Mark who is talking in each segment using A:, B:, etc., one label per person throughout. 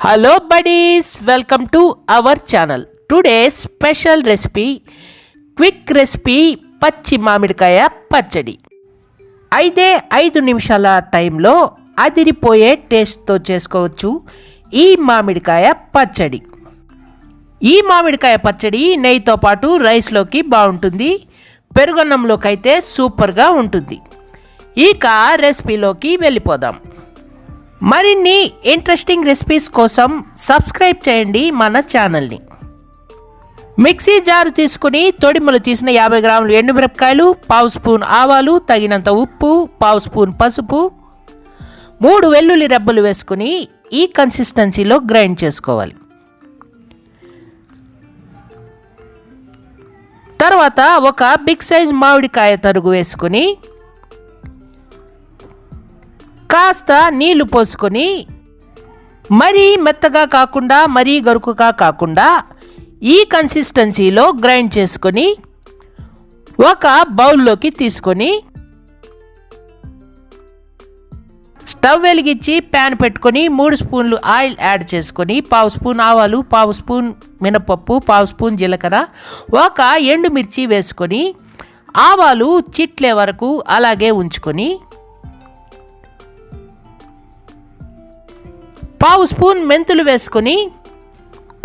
A: Hello buddies, welcome to our channel. Today's special recipe, quick recipe పచ్చి మామిడికాయ పచ్చడి. అయితే 5 నిమిషాల టైంలో అదిరిపోయే టేస్ట్తో చేసుకోవచ్చు ఈ మామిడికాయ పచ్చడి. ఈ మామిడికాయ పచ్చడి నెయ్యితో పాటు రైస్లోకి బాగుంటుంది, పెరుగన్నంలోకి అయితే సూపర్గా ఉంటుంది. ఇక రెసిపీలోకి వెళ్ళిపోదాం. మరిన్ని ఇంట్రెస్టింగ్ రెసిపీస్ కోసం సబ్స్క్రైబ్ చేయండి మన ఛానల్ని. మిక్సీ జారు తీసుకుని తొడిమలు తీసిన 50 గ్రాములు ఎండుమిరపకాయలు, పావు స్పూన్ ఆవాలు, తగినంత ఉప్పు, పావు స్పూన్ పసుపు, 3 వెల్లుల్లి రెబ్బలు వేసుకుని ఈ కన్సిస్టెన్సీలో గ్రైండ్ చేసుకోవాలి. తర్వాత ఒక బిగ్ సైజ్ మామిడికాయ తరుగు వేసుకుని కాస్త నీళ్లు పోసుకొని మరీ మెత్తగా కాకుండా మరీ గరుకుగా కాకుండా ఈ కన్సిస్టెన్సీలో గ్రైండ్ చేసుకొని ఒక బౌల్లోకి తీసుకొని స్టవ్ వెలిగించి ప్యాన్ పెట్టుకొని 3 స్పూన్లు ఆయిల్ యాడ్ చేసుకొని పావు స్పూన్ ఆవాలు, పావు స్పూన్ మినపప్పు, పావు స్పూన్ జీలకర్ర, ఒక ఎండుమిర్చి వేసుకొని ఆవాలు చిట్లే వరకు అలాగే ఉంచుకొని పావు స్పూన్ మెంతులు వేసుకొని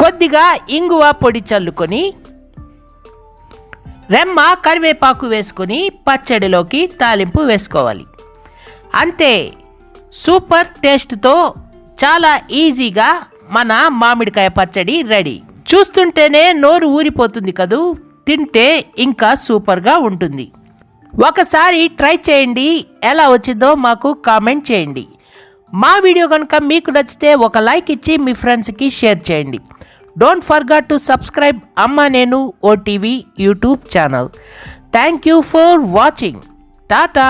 A: కొద్దిగా ఇంగువ పొడి చల్లుకొని రెమ్మ కరివేపాకు వేసుకొని పచ్చడిలోకి తాలింపు వేసుకోవాలి. అంతే, సూపర్ టేస్ట్తో చాలా ఈజీగా మన మామిడికాయ పచ్చడి రెడీ. చూస్తుంటేనే నోరు ఊరిపోతుంది కదూ, తింటే ఇంకా సూపర్గా ఉంటుంది. ఒకసారి ట్రై చేయండి, ఎలా వచ్చిందో మాకు కామెంట్ చేయండి. మా వీడియో కనుక మీకు నచ్చితే ఒక లైక్ ఇచ్చి మీ ఫ్రెండ్స్కి షేర్ చేయండి. డోంట్ ఫర్గెట్ టు సబ్స్క్రైబ్ అమ్మ నేను OTV YouTube channel. Thank you for watching. Tata.